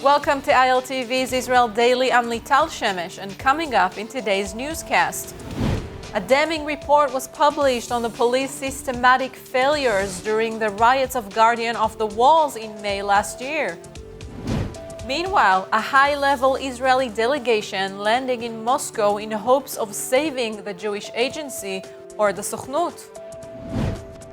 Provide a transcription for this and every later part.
Welcome to ILTV's Israel Daily. I'm Lital Shemesh, and coming up in today's newscast, a damning report was published on the police systematic failures during the riots of Guardian of the Walls in May last year. Meanwhile, a high-level Israeli delegation landing in Moscow in hopes of saving the Jewish agency, or the Sohnut.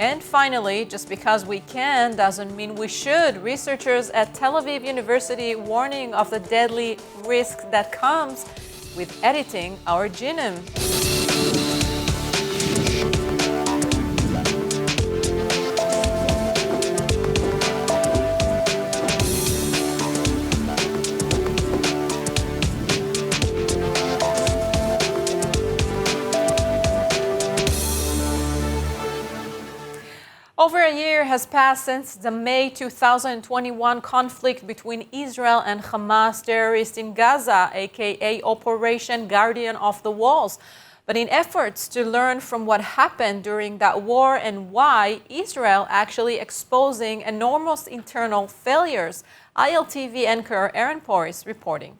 And finally, just because we can doesn't mean we should. Researchers at Tel Aviv University warning of the deadly risk that comes with editing our genome. Over a year has passed since the May 2021 conflict between Israel and Hamas terrorists in Gaza, aka Operation Guardian of the Walls. But in efforts to learn from what happened during that war and why Israel actually exposing enormous internal failures, ILTV anchor Aaron Porris reporting.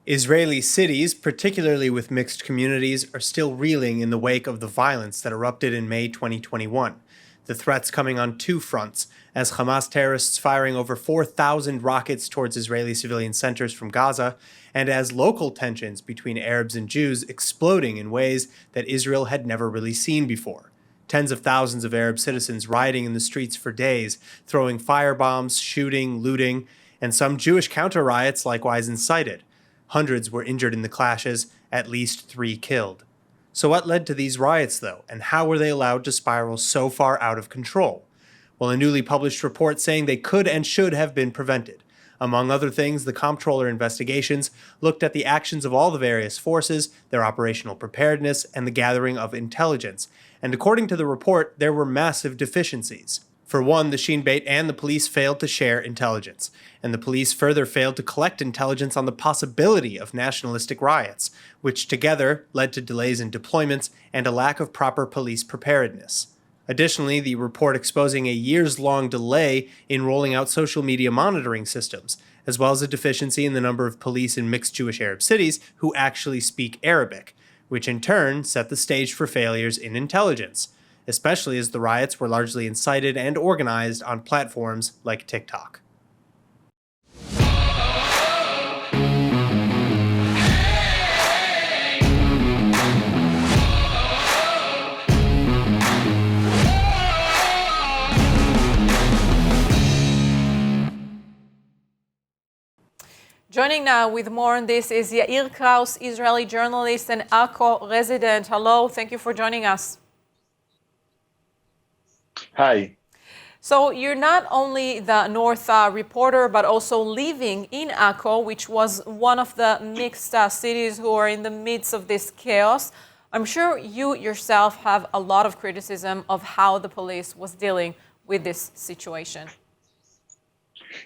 Israeli cities, particularly with mixed communities, are still reeling in the wake of the violence that erupted in May 2021. The threats coming on two fronts, as Hamas terrorists firing over 4,000 rockets towards Israeli civilian centers from Gaza, and as local tensions between Arabs and Jews exploding in ways that Israel had never really seen before. Tens of thousands of Arab citizens rioting in the streets for days, throwing firebombs, shooting, looting, and some Jewish counter-riots likewise incited. Hundreds were injured in the clashes, at least 3 killed. So what led to these riots, though, and how were they allowed to spiral so far out of control? Well, a newly published report saying they could and should have been prevented. Among other things, the comptroller investigations looked at the actions of all the various forces, their operational preparedness, and the gathering of intelligence. And according to the report, there were massive deficiencies. For one, the Shin Bet and the police failed to share intelligence, and the police further failed to collect intelligence on the possibility of nationalistic riots, which together led to delays in deployments and a lack of proper police preparedness. Additionally, the report exposing a years-long delay in rolling out social media monitoring systems, as well as a deficiency in the number of police in mixed Jewish Arab cities who actually speak Arabic, which in turn set the stage for failures in intelligence, especially as the riots were largely incited and organized on platforms like TikTok. Joining now with more on this is Yair Kraus, Israeli journalist and Akko resident. Hello, thank you for joining us. Hi. So you're not only the North reporter, but also living in Akko, which was one of the mixed cities who are in the midst of this chaos. I'm sure you yourself have a lot of criticism of how the police was dealing with this situation.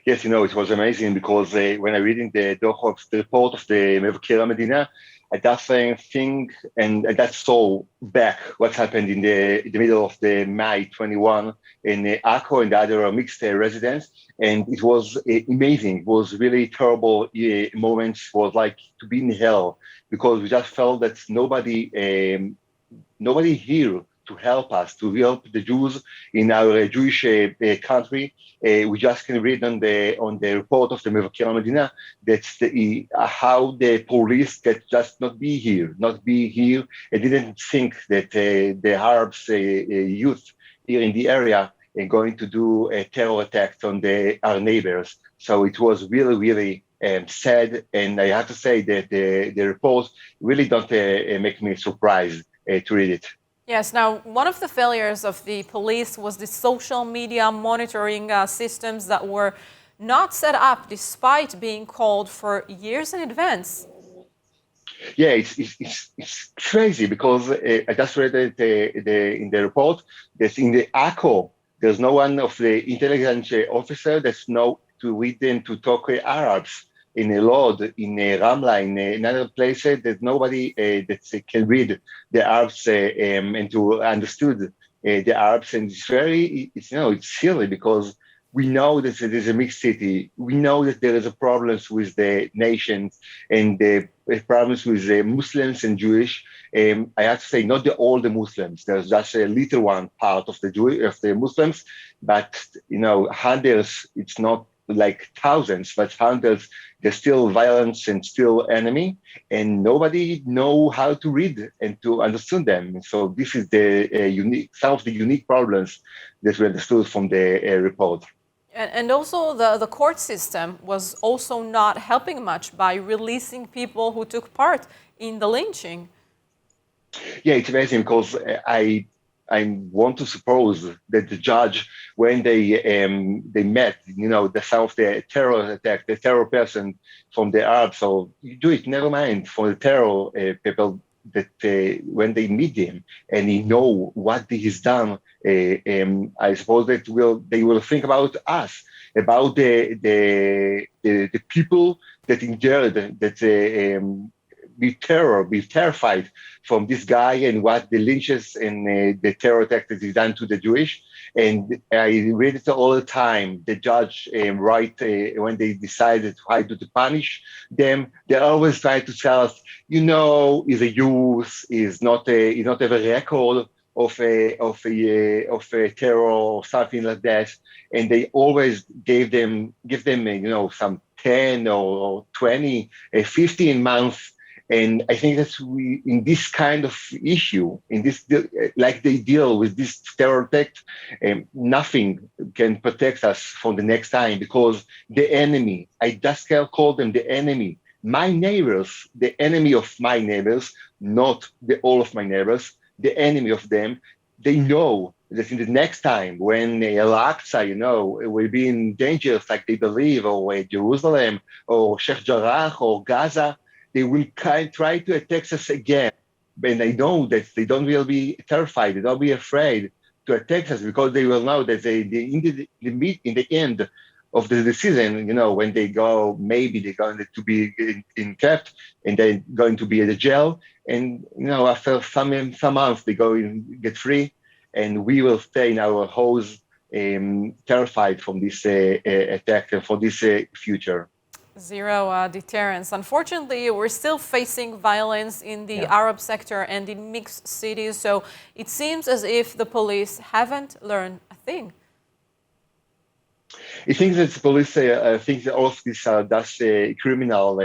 Yes, it was amazing because when I read in the report of the Mevaker HaMedina, I just think, and that's so back what happened in the middle of the May 21 in Akko and the other mixed residents, and it was amazing. It was really terrible moments. It was like to be in hell because we just felt that nobody here to help us, to help the Jews in our Jewish country. We just can read on the report of the Mevaker HaMedina that's how the police can just not be here. I didn't think that the Arabs youth here in the area are going to do terror attacks on our neighbors. So it was really, really sad. And I have to say that the reports really don't make me surprised to read it. Yes, now one of the failures of the police was the social media monitoring systems that were not set up despite being called for years in advance. Yeah, it's crazy because I just read it in the report that in the Akko, there's no one of the intelligence officer that's with them to talk Arabs. In Lod, in Ramla, in other places, there's nobody that can read the Arabs and to understood the Arabs. And it's silly because We know that it is a mixed city. We know that there is a problems with the nations and the problems with the Muslims and Jewish. I have to say, not all the Muslims. There's just a little one part of the Muslims, but hundreds. It's not like thousands, but hundreds. There's still violence and still enemy, and nobody know how to read and to understand them. So this is the some of the unique problems that we understood from the report. And also the court system was also not helping much by releasing people who took part in the lynching. Yeah, it's amazing because I want to suppose that the judge, when they met, some of the terror attack, the terror person from the Arabs, so you do it, never mind, for the terror people, that when they meet him and he know what he's done, I suppose that they will think about us, about the people that endured that. Be terrified from this guy and what the lynches and the terror attack that is done to the Jewish. And I read it all the time. The judge, when they decided how to punish them, they always try to tell us, he's a youth, he's not have a record of a terror or something like that. And they always give them some 10 or 20, 15 months. And I think that in this kind of issue, like they deal with this terror attack, nothing can protect us from the next time, because the enemy, I just can't call them the enemy. My neighbors, the enemy of my neighbors, not all of my neighbors, the enemy of them, they know that in the next time when Al-Aqsa, will be in danger, like they believe, or Jerusalem, or Sheikh Jarrah, or Gaza, they will try to attack us again. And I know that they don't will be terrified, they don't be afraid to attack us, because they will know that in the end of the season, when they go, maybe they're going to be in kept and they're going to be in the jail. And, after some months, they go and get free, and we will stay in our house terrified from this attack and for this future. Zero deterrence. Unfortunately, we're still facing violence in the Arab sector and in mixed cities, so it seems as if the police haven't learned a thing. I think that the police think that all of these are just criminal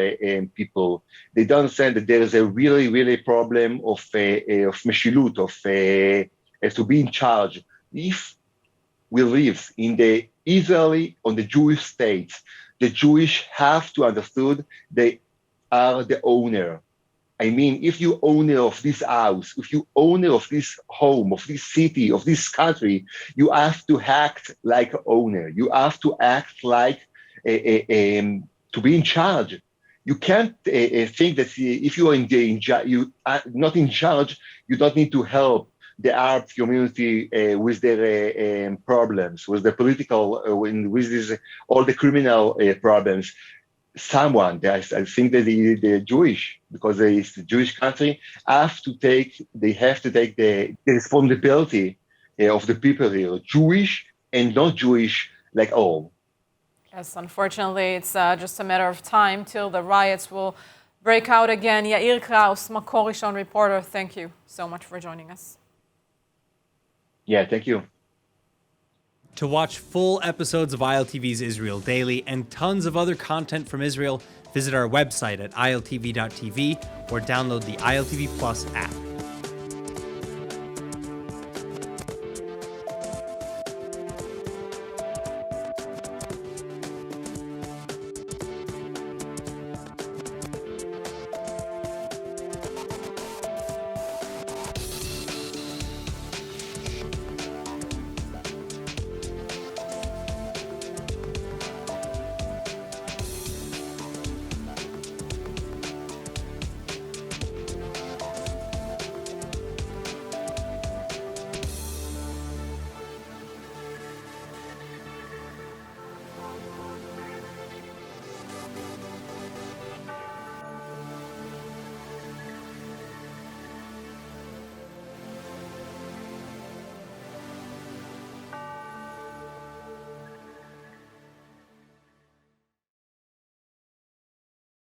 people. They don't understand that there is a really, really problem of meshilut, of to be in charge. If we live in the Israeli, on the Jewish state, the Jewish have to understood they are the owner. I mean, if you owner of this house, if you owner of this home, of this city, of this country, you have to act like owner. You have to act like to be in charge. You can't think that if you are you are not in charge, you don't need to help the Arab community with their problems, with the political, with all the criminal problems. I think that the Jewish, because it's a Jewish country, have to take the responsibility of the people here, Jewish and not Jewish, like all. Yes, unfortunately, it's just a matter of time till the riots will break out again. Yair Kraus, Makor Rishon reporter, thank you so much for joining us. Yeah, thank you. To watch full episodes of ILTV's Israel Daily and tons of other content from Israel, visit our website at iltv.tv or download the ILTV Plus app.